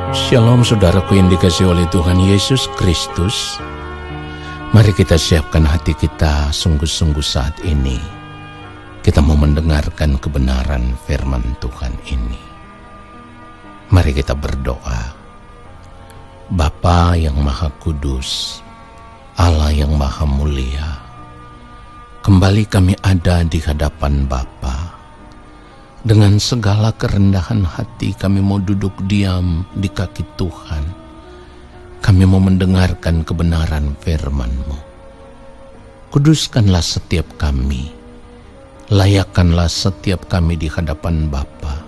Shalom saudaraku yang dikasihi oleh Tuhan Yesus Kristus. Mari kita siapkan hati kita sungguh-sungguh saat ini. Kita mau mendengarkan kebenaran firman Tuhan ini. Mari kita berdoa. Bapa yang Maha Kudus, Allah yang Maha Mulia, kembali kami ada di hadapan Bapa. Dengan segala kerendahan hati kami mau duduk diam di kaki Tuhan. Kami mau mendengarkan kebenaran firman-Mu. Kuduskanlah setiap kami. Layakkanlah setiap kami di hadapan Bapa.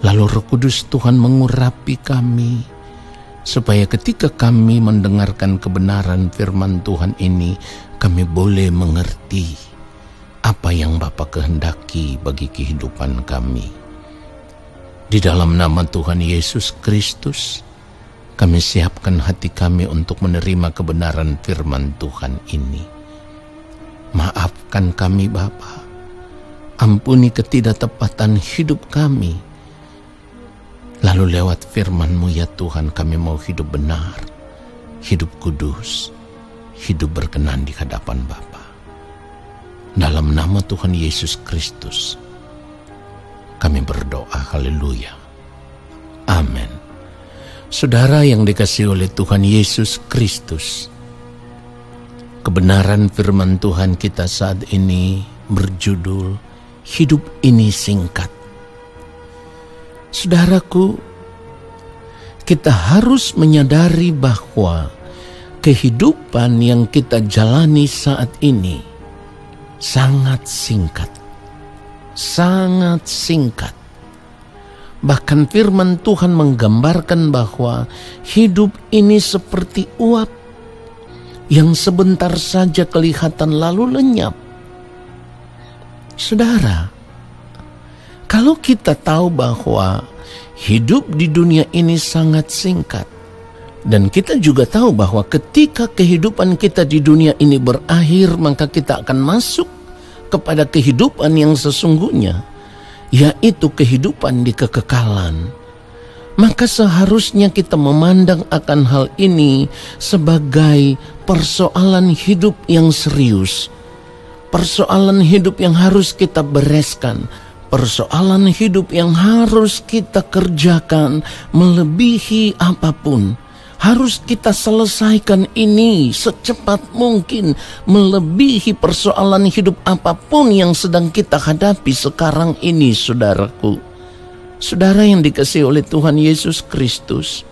Lalu Roh Kudus Tuhan mengurapi kami, supaya ketika kami mendengarkan kebenaran firman Tuhan ini, kami boleh mengerti apa yang Bapa kehendaki bagi kehidupan kami. Di dalam nama Tuhan Yesus Kristus, kami siapkan hati kami untuk menerima kebenaran firman Tuhan ini. Maafkan kami Bapa, ampuni ketidaktepatan hidup kami. Lalu lewat firman-Mu ya Tuhan, kami mau hidup benar, hidup kudus, hidup berkenan di hadapan Bapa. Dalam nama Tuhan Yesus Kristus, kami berdoa, haleluya. Amin. Saudara yang dikasihi oleh Tuhan Yesus Kristus, kebenaran firman Tuhan kita saat ini berjudul, Hidup Ini Singkat. Saudaraku, kita harus menyadari bahwa kehidupan yang kita jalani saat ini sangat singkat. Sangat singkat. Bahkan firman Tuhan menggambarkan bahwa hidup ini seperti uap yang sebentar saja kelihatan lalu lenyap. Saudara, kalau kita tahu bahwa hidup di dunia ini sangat singkat, dan kita juga tahu bahwa ketika kehidupan kita di dunia ini berakhir, maka kita akan masuk kepada kehidupan yang sesungguhnya, yaitu kehidupan di kekekalan. Maka seharusnya kita memandang akan hal ini sebagai persoalan hidup yang serius, persoalan hidup yang harus kita bereskan, persoalan hidup yang harus kita kerjakan melebihi apapun. Harus kita selesaikan ini secepat mungkin, melebihi persoalan hidup apapun yang sedang kita hadapi sekarang ini, saudaraku. Saudara yang dikasihi oleh Tuhan Yesus Kristus,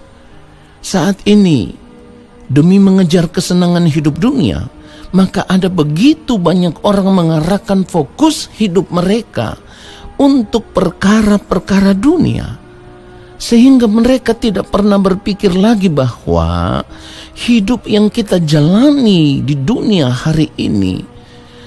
saat ini demi mengejar kesenangan hidup dunia, maka ada begitu banyak orang mengarahkan fokus hidup mereka untuk perkara-perkara dunia, sehingga mereka tidak pernah berpikir lagi bahwa hidup yang kita jalani di dunia hari ini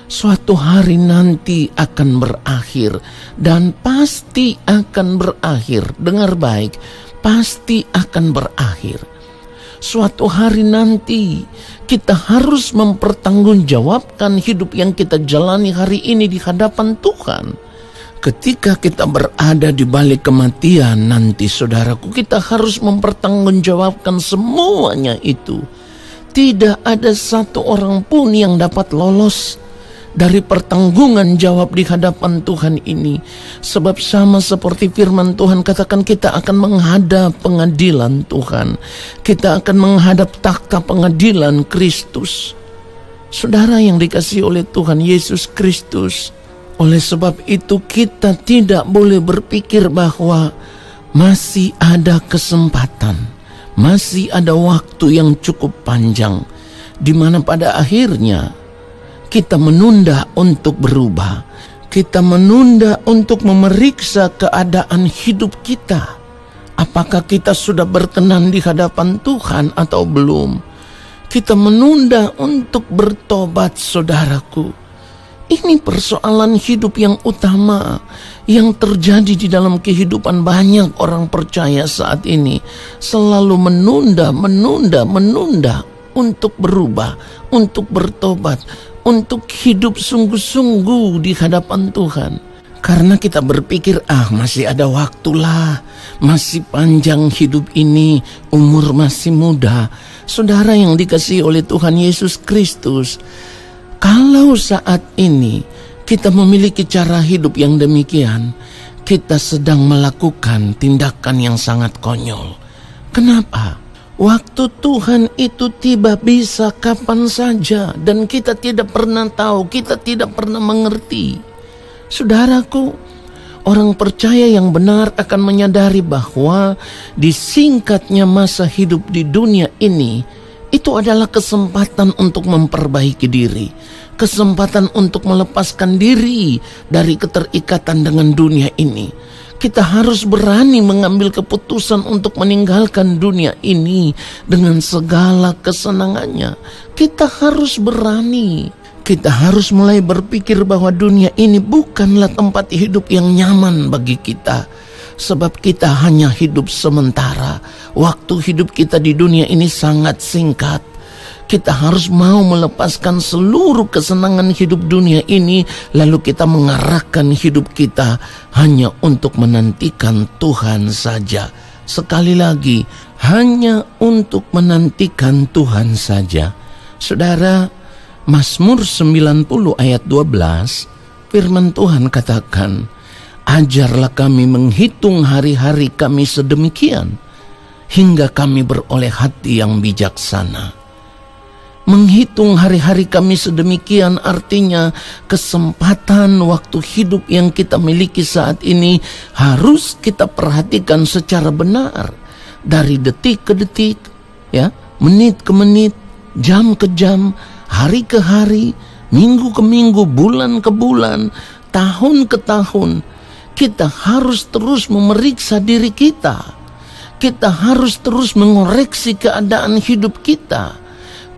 suatu hari nanti akan berakhir, dan pasti akan berakhir. Dengar baik, pasti akan berakhir. Suatu hari nanti kita harus mempertanggungjawabkan hidup yang kita jalani hari ini di hadapan Tuhan. Ketika kita berada di balik kematian nanti, saudaraku, kita harus mempertanggungjawabkan semuanya itu. Tidak ada satu orang pun yang dapat lolos dari pertanggungan jawab di hadapan Tuhan ini. Sebab sama seperti firman Tuhan katakan, kita akan menghadap pengadilan Tuhan. Kita akan menghadap takhta pengadilan Kristus. Saudara yang dikasihi oleh Tuhan Yesus Kristus, oleh sebab itu kita tidak boleh berpikir bahwa masih ada kesempatan, masih ada waktu yang cukup panjang, di mana pada akhirnya kita menunda untuk berubah. Kita menunda untuk memeriksa keadaan hidup kita. Apakah kita sudah berkenan di hadapan Tuhan atau belum? Kita menunda untuk bertobat, saudaraku. Ini persoalan hidup yang utama yang terjadi di dalam kehidupan banyak orang percaya saat ini. Selalu menunda untuk berubah, untuk bertobat, untuk hidup sungguh-sungguh di hadapan Tuhan. Karena kita berpikir, masih ada waktulah, masih panjang hidup ini, umur masih muda. Saudara yang dikasihi oleh Tuhan Yesus Kristus, kalau saat ini kita memiliki cara hidup yang demikian, kita sedang melakukan tindakan yang sangat konyol. Kenapa? Waktu Tuhan itu tiba bisa kapan saja, dan kita tidak pernah tahu, kita tidak pernah mengerti. Saudaraku, orang percaya yang benar akan menyadari bahwa disingkatnya masa hidup di dunia ini, itu adalah kesempatan untuk memperbaiki diri, kesempatan untuk melepaskan diri dari keterikatan dengan dunia ini. Kita harus berani mengambil keputusan untuk meninggalkan dunia ini dengan segala kesenangannya. Kita harus berani. Kita harus mulai berpikir bahwa dunia ini bukanlah tempat hidup yang nyaman bagi kita. Sebab kita hanya hidup sementara. Waktu hidup kita di dunia ini sangat singkat. Kita harus mau melepaskan seluruh kesenangan hidup dunia ini, lalu kita mengarahkan hidup kita hanya untuk menantikan Tuhan saja. Sekali lagi, hanya untuk menantikan Tuhan saja. Saudara, Mazmur 90 ayat 12, firman Tuhan katakan, "Ajarlah kami menghitung hari-hari kami sedemikian, hingga kami beroleh hati yang bijaksana." Menghitung hari-hari kami sedemikian artinya kesempatan waktu hidup yang kita miliki saat ini harus kita perhatikan secara benar. Dari detik ke detik, menit ke menit, jam ke jam, hari ke hari, minggu ke minggu, bulan ke bulan, tahun ke tahun. Kita harus terus memeriksa diri kita. Kita harus terus mengoreksi keadaan hidup kita.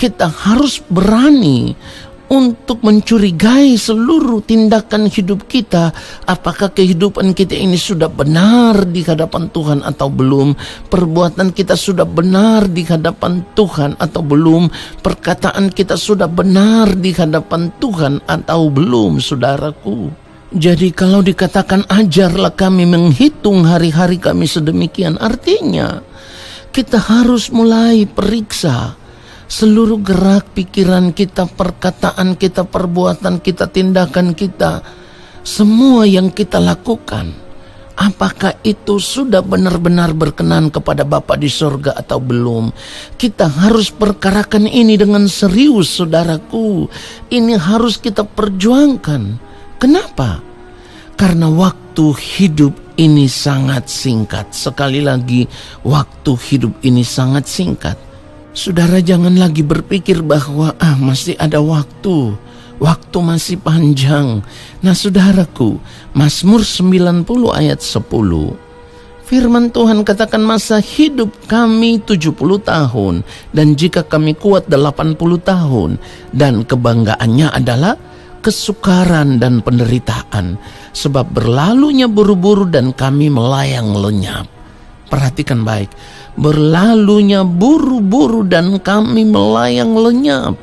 Kita harus berani untuk mencurigai seluruh tindakan hidup kita. Apakah kehidupan kita ini sudah benar di hadapan Tuhan atau belum? Perbuatan kita sudah benar di hadapan Tuhan atau belum? Perkataan kita sudah benar di hadapan Tuhan atau belum, saudaraku? Jadi kalau dikatakan ajarlah kami menghitung hari-hari kami sedemikian, artinya kita harus mulai periksa seluruh gerak pikiran kita, perkataan kita, perbuatan kita, tindakan kita, semua yang kita lakukan, apakah itu sudah benar-benar berkenan kepada Bapa di sorga atau belum? Kita harus perkarakan ini dengan serius, saudaraku. Ini harus kita perjuangkan. Kenapa? Karena waktu hidup ini sangat singkat. Sekali lagi, waktu hidup ini sangat singkat. Saudara jangan lagi berpikir bahwa masih ada waktu masih panjang. Nah saudaraku, Mazmur 90 ayat 10, firman Tuhan katakan, "Masa hidup kami 70 tahun, dan jika kami kuat 80 tahun, dan kebanggaannya adalah kesukaran dan penderitaan, sebab berlalunya buru-buru dan kami melayang lenyap." Perhatikan baik, berlalunya buru-buru dan kami melayang lenyap.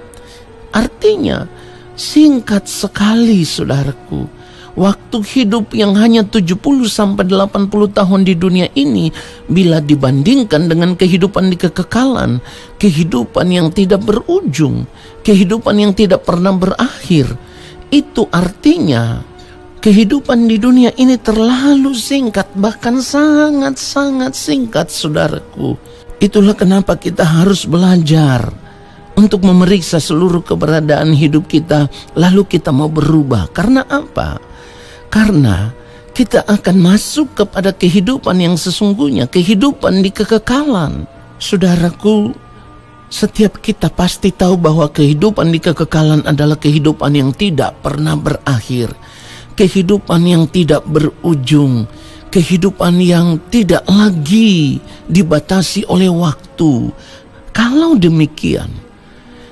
Artinya singkat sekali, saudaraku. Waktu hidup yang hanya 70 sampai 80 tahun di dunia ini, bila dibandingkan dengan kehidupan di kekekalan, kehidupan yang tidak berujung, kehidupan yang tidak pernah berakhir, itu artinya kehidupan di dunia ini terlalu singkat, bahkan sangat-sangat singkat, saudaraku. Itulah kenapa kita harus belajar untuk memeriksa seluruh keberadaan hidup kita, lalu kita mau berubah. Karena apa? Karena kita akan masuk kepada kehidupan yang sesungguhnya, kehidupan di kekekalan. Saudaraku, setiap kita pasti tahu bahwa kehidupan di kekekalan adalah kehidupan yang tidak pernah berakhir. Kehidupan yang tidak berujung, kehidupan yang tidak lagi dibatasi oleh waktu. Kalau demikian,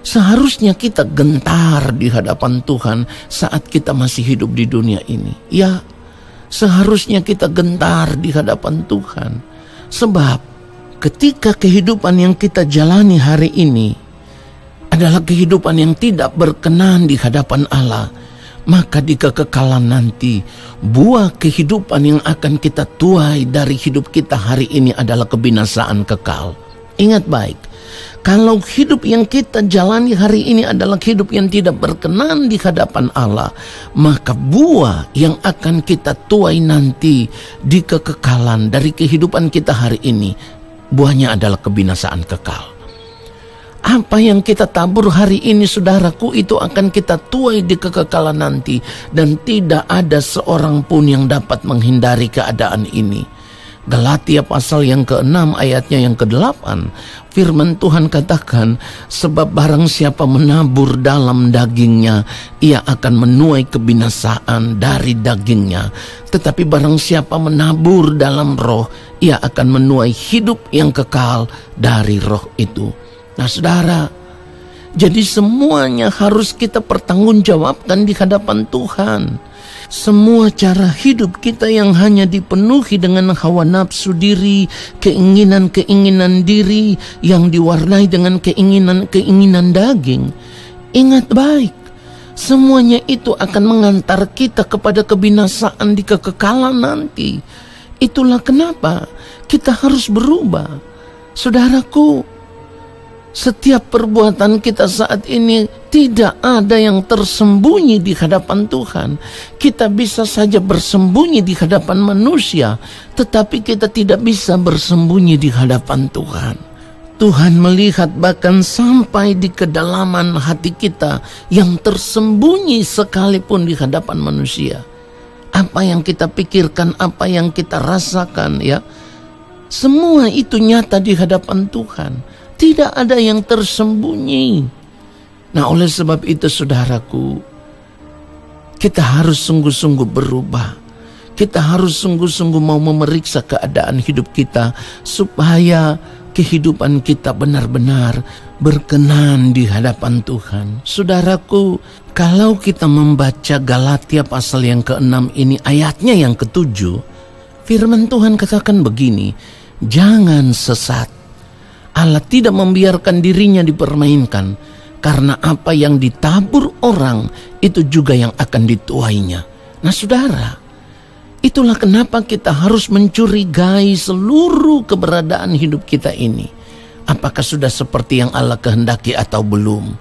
seharusnya kita gentar di hadapan Tuhan saat kita masih hidup di dunia ini. Ya, seharusnya kita gentar di hadapan Tuhan. Sebab ketika kehidupan yang kita jalani hari ini adalah kehidupan yang tidak berkenan di hadapan Allah, maka di kekekalan nanti buah kehidupan yang akan kita tuai dari hidup kita hari ini adalah kebinasaan kekal. Ingat baik, kalau hidup yang kita jalani hari ini adalah hidup yang tidak berkenan di hadapan Allah, maka buah yang akan kita tuai nanti di kekekalan dari kehidupan kita hari ini, buahnya adalah kebinasaan kekal. Apa yang kita tabur hari ini, saudaraku, itu akan kita tuai di kekekalan nanti. Dan tidak ada seorang pun yang dapat menghindari keadaan ini. Galatia pasal yang ke-6 ayatnya yang ke-8. Firman Tuhan katakan, sebab barang siapa menabur dalam dagingnya, ia akan menuai kebinasaan dari dagingnya. Tetapi barang siapa menabur dalam roh, ia akan menuai hidup yang kekal dari roh itu. Nah saudara, jadi semuanya harus kita pertanggungjawabkan di hadapan Tuhan. Semua cara hidup kita yang hanya dipenuhi dengan hawa nafsu diri, keinginan-keinginan diri yang diwarnai dengan keinginan-keinginan daging. Ingat baik, semuanya itu akan mengantar kita kepada kebinasaan di kekekalan nanti. Itulah kenapa kita harus berubah. Saudaraku, setiap perbuatan kita saat ini tidak ada yang tersembunyi di hadapan Tuhan. Kita bisa saja bersembunyi di hadapan manusia, tetapi kita tidak bisa bersembunyi di hadapan Tuhan. Tuhan melihat bahkan sampai di kedalaman hati kita yang tersembunyi sekalipun di hadapan manusia. Apa yang kita pikirkan, apa yang kita rasakan, ya, semua itu nyata di hadapan Tuhan. Tidak ada yang tersembunyi. Nah, oleh sebab itu saudaraku, kita harus sungguh-sungguh berubah. Kita harus sungguh-sungguh mau memeriksa keadaan hidup kita supaya kehidupan kita benar-benar berkenan di hadapan Tuhan. Saudaraku, kalau kita membaca Galatia pasal yang ke-6 ini, ayatnya yang ke-7, firman Tuhan katakan begini, jangan sesat. Allah tidak membiarkan dirinya dipermainkan, karena apa yang ditabur orang itu juga yang akan dituainya. Nah saudara, itulah kenapa kita harus mencurigai seluruh keberadaan hidup kita ini. Apakah sudah seperti yang Allah kehendaki atau belum?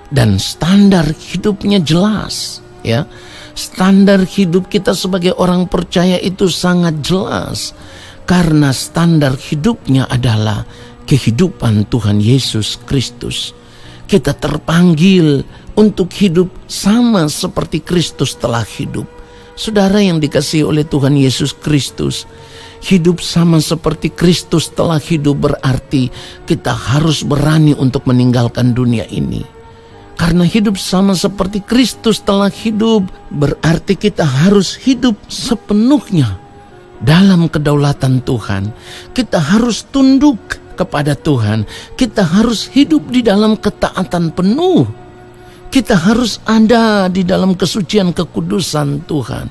Dan standar hidupnya jelas, ya. Standar hidup kita sebagai orang percaya itu sangat jelas, karena standar hidupnya adalah kehidupan Tuhan Yesus Kristus. Kita terpanggil untuk hidup sama seperti Kristus telah hidup. Saudara yang dikasihi oleh Tuhan Yesus Kristus, hidup sama seperti Kristus telah hidup berarti kita harus berani untuk meninggalkan dunia ini. Karena hidup sama seperti Kristus telah hidup berarti kita harus hidup sepenuhnya dalam kedaulatan Tuhan. Kita harus tunduk kepada Tuhan. Kita harus hidup di dalam ketaatan penuh. Kita harus ada di dalam kesucian kekudusan Tuhan.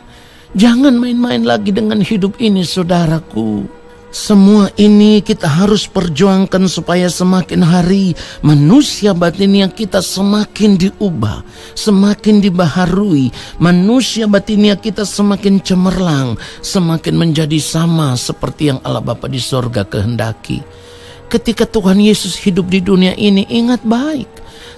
Jangan main-main lagi dengan hidup ini, saudaraku. Semua ini kita harus perjuangkan supaya semakin hari manusia batinnya kita semakin diubah, semakin dibaharui. Manusia batinnya kita semakin cemerlang, semakin menjadi sama seperti yang Allah Bapa di sorga kehendaki. Ketika Tuhan Yesus hidup di dunia ini, ingat baik,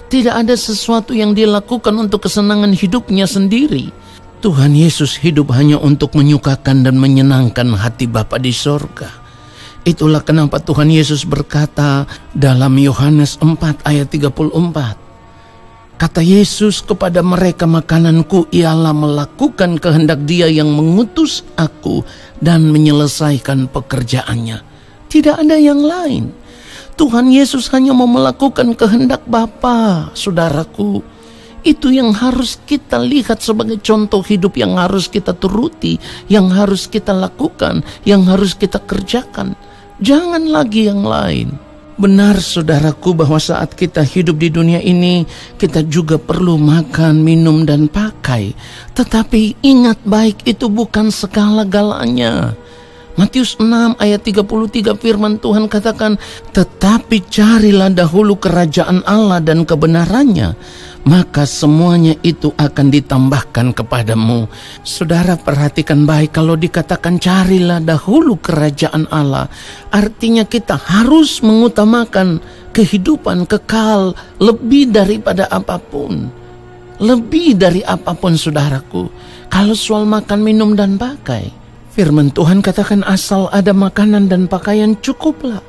tidak ada sesuatu yang dia lakukan untuk kesenangan hidupnya sendiri. Tuhan Yesus hidup hanya untuk menyukakan dan menyenangkan hati Bapa di sorga. Itulah kenapa Tuhan Yesus berkata dalam Yohanes 4 ayat 34. Kata Yesus kepada mereka, makananku ialah melakukan kehendak Dia yang mengutus aku dan menyelesaikan pekerjaannya. Tidak ada yang lain. Tuhan Yesus hanya mau melakukan kehendak Bapa, saudaraku. Itu yang harus kita lihat sebagai contoh hidup yang harus kita turuti, yang harus kita lakukan, yang harus kita kerjakan. Jangan lagi yang lain. Benar saudaraku bahwa saat kita hidup di dunia ini, kita juga perlu makan, minum, dan pakai. Tetapi ingat baik, itu bukan segala-galanya. Matius 6 ayat 33 firman Tuhan katakan, tetapi carilah dahulu kerajaan Allah dan kebenarannya, maka semuanya itu akan ditambahkan kepadamu. Saudara, perhatikan baik, kalau dikatakan carilah dahulu kerajaan Allah, artinya kita harus mengutamakan kehidupan kekal lebih daripada apapun. Lebih dari apapun, saudaraku. Kalau soal makan, minum, dan pakai, firman Tuhan katakan asal ada makanan dan pakaian cukuplah.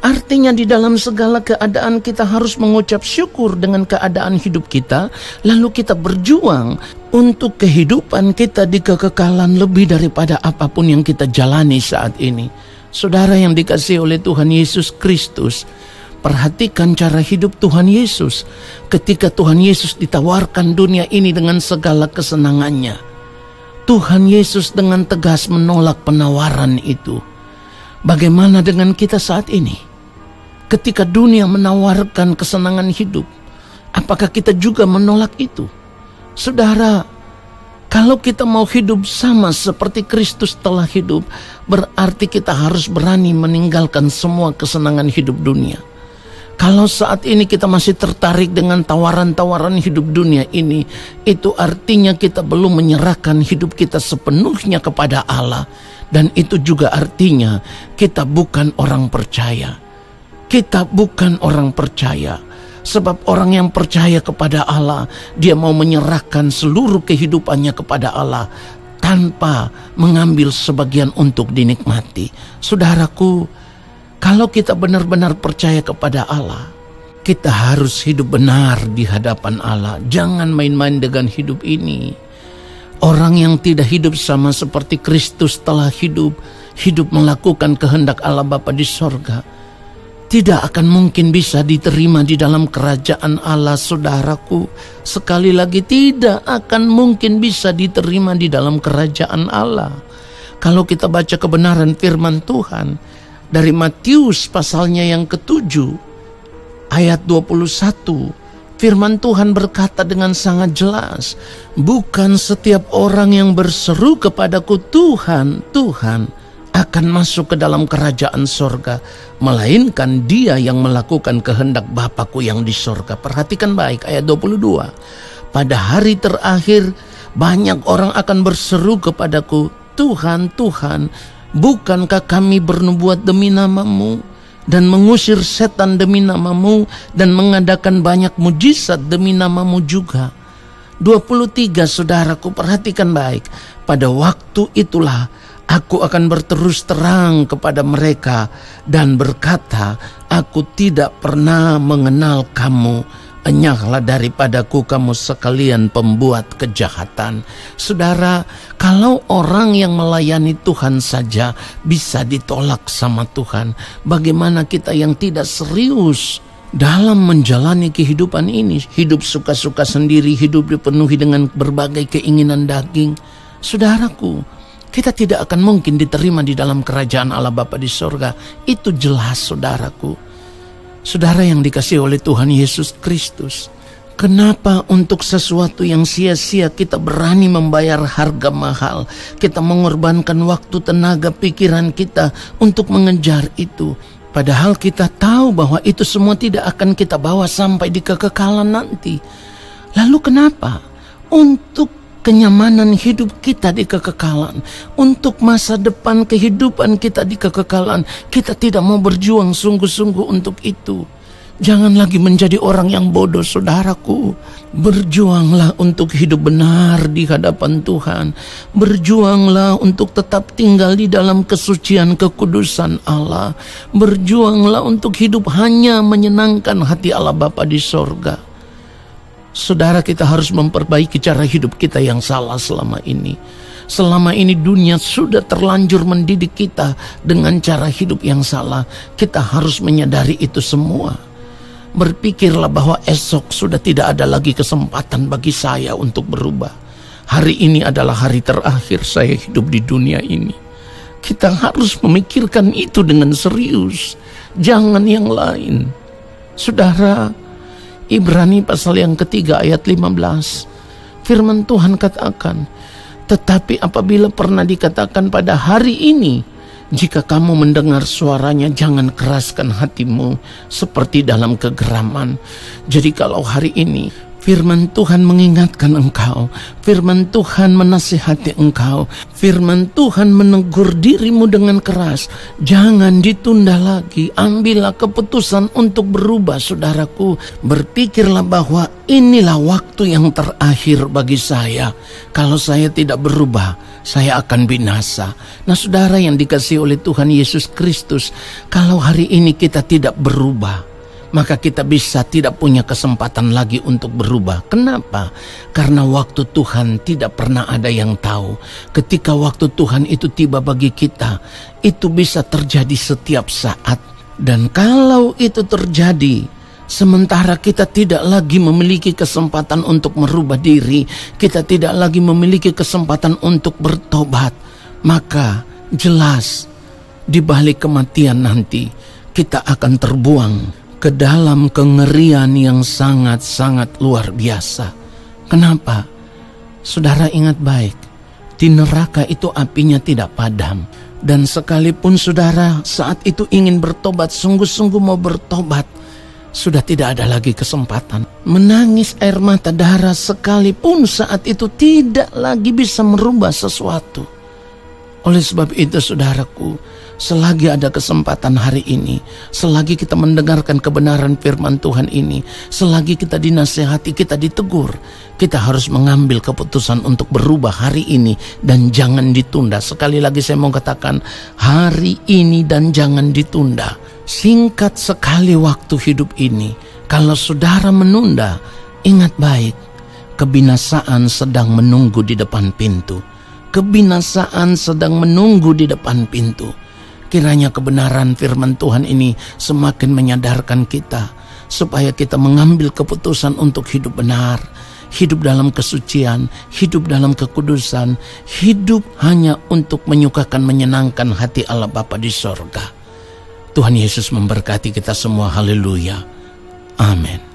Artinya di dalam segala keadaan kita harus mengucap syukur dengan keadaan hidup kita, lalu kita berjuang untuk kehidupan kita di kekekalan lebih daripada apapun yang kita jalani saat ini. Saudara yang dikasihi oleh Tuhan Yesus Kristus, perhatikan cara hidup Tuhan Yesus ketika Tuhan Yesus ditawarkan dunia ini dengan segala kesenangannya. Tuhan Yesus dengan tegas menolak penawaran itu. Bagaimana dengan kita saat ini? Ketika dunia menawarkan kesenangan hidup, apakah kita juga menolak itu? Saudara, kalau kita mau hidup sama seperti Kristus telah hidup, berarti kita harus berani meninggalkan semua kesenangan hidup dunia. Kalau saat ini kita masih tertarik dengan tawaran-tawaran hidup dunia ini, itu artinya kita belum menyerahkan hidup kita sepenuhnya kepada Allah. Dan itu juga artinya kita bukan orang percaya. Kita bukan orang percaya. Sebab orang yang percaya kepada Allah, dia mau menyerahkan seluruh kehidupannya kepada Allah tanpa mengambil sebagian untuk dinikmati. Saudaraku, kalau kita benar-benar percaya kepada Allah, kita harus hidup benar di hadapan Allah. Jangan main-main dengan hidup ini. Orang yang tidak hidup sama seperti Kristus telah hidup melakukan kehendak Allah Bapa di sorga, tidak akan mungkin bisa diterima di dalam kerajaan Allah, saudaraku. Sekali lagi, tidak akan mungkin bisa diterima di dalam kerajaan Allah. Kalau kita baca kebenaran firman Tuhan, dari Matius pasalnya yang ke-7 ayat 21, firman Tuhan berkata dengan sangat jelas, bukan setiap orang yang berseru kepadaku Tuhan, Tuhan akan masuk ke dalam kerajaan sorga, melainkan dia yang melakukan kehendak Bapa-Ku yang di sorga. Perhatikan baik ayat 22. Pada hari terakhir banyak orang akan berseru kepadaku, Tuhan, Tuhan, bukankah kami bernubuat demi nama-Mu dan mengusir setan demi nama-Mu dan mengadakan banyak mujizat demi nama-Mu juga? 23, saudaraku, perhatikan baik. Pada waktu itulah aku akan berterus terang kepada mereka dan berkata, aku tidak pernah mengenal kamu. Enyahlah daripadaku kamu sekalian pembuat kejahatan. Saudara, kalau orang yang melayani Tuhan saja bisa ditolak sama Tuhan, bagaimana kita yang tidak serius dalam menjalani kehidupan ini? Hidup suka-suka sendiri, hidup dipenuhi dengan berbagai keinginan daging. Saudaraku, kita tidak akan mungkin diterima di dalam kerajaan Allah Bapa di sorga. Itu jelas, saudaraku. Saudara yang dikasihi oleh Tuhan Yesus Kristus, kenapa untuk sesuatu yang sia-sia kita berani membayar harga mahal? Kita mengorbankan waktu, tenaga, pikiran kita untuk mengejar itu. Padahal kita tahu bahwa itu semua tidak akan kita bawa sampai di kekekalan nanti. Lalu kenapa? Untuk kenyamanan hidup kita di kekekalan, untuk masa depan kehidupan kita di kekekalan, kita tidak mau berjuang sungguh-sungguh untuk itu. Jangan lagi menjadi orang yang bodoh, saudaraku. Berjuanglah untuk hidup benar di hadapan Tuhan. Berjuanglah untuk tetap tinggal di dalam kesucian kekudusan Allah. Berjuanglah untuk hidup hanya menyenangkan hati Allah Bapa di sorga. Saudara, kita harus memperbaiki cara hidup kita yang salah selama ini. Selama ini dunia sudah terlanjur mendidik kita dengan cara hidup yang salah. Kita harus menyadari itu semua. Berpikirlah bahwa esok sudah tidak ada lagi kesempatan bagi saya untuk berubah. Hari ini adalah hari terakhir saya hidup di dunia ini. Kita harus memikirkan itu dengan serius. Jangan yang lain. Saudara, Ibrani pasal yang ketiga ayat 15, firman Tuhan katakan, tetapi apabila pernah dikatakan pada hari ini, Jika kamu mendengar suaranya, jangan keraskan hatimu seperti dalam kegeraman. Jadi kalau hari ini firman Tuhan mengingatkan engkau, firman Tuhan menasihati engkau, firman Tuhan menegur dirimu dengan keras, jangan ditunda lagi. Ambillah keputusan untuk berubah, saudaraku. Berpikirlah bahwa inilah waktu yang terakhir bagi saya. Kalau saya tidak berubah, saya akan binasa. Nah, saudara yang dikasihi oleh Tuhan Yesus Kristus, kalau hari ini kita tidak berubah, maka kita bisa tidak punya kesempatan lagi untuk berubah. Kenapa? Karena waktu Tuhan tidak pernah ada yang tahu. Ketika waktu Tuhan itu tiba bagi kita, itu bisa terjadi setiap saat. Dan kalau itu terjadi, sementara kita tidak lagi memiliki kesempatan untuk merubah diri, kita tidak lagi memiliki kesempatan untuk bertobat, maka jelas di balik kematian nanti kita akan terbuang ke dalam kengerian yang sangat-sangat luar biasa. Kenapa? Saudara ingat baik, di neraka itu apinya tidak padam. Dan sekalipun saudara saat itu ingin bertobat, sungguh-sungguh mau bertobat, sudah tidak ada lagi kesempatan. Menangis air mata darah sekalipun saat itu tidak lagi bisa merubah sesuatu. Oleh sebab itu, saudaraku, selagi ada kesempatan hari ini, selagi kita mendengarkan kebenaran firman Tuhan ini, selagi kita dinasihati, kita ditegur, kita harus mengambil keputusan untuk berubah hari ini dan jangan ditunda. Sekali lagi saya mau katakan, hari ini dan jangan ditunda. Singkat sekali waktu hidup ini. Kalau saudara menunda, ingat baik, kebinasaan sedang menunggu di depan pintu. Kebinasaan sedang menunggu di depan pintu. Kiranya kebenaran firman Tuhan ini semakin menyadarkan kita, supaya kita mengambil keputusan untuk hidup benar, hidup dalam kesucian, hidup dalam kekudusan, hidup hanya untuk menyukakan, menyenangkan hati Allah Bapa di sorga. Tuhan Yesus memberkati kita semua. Haleluya. Amin.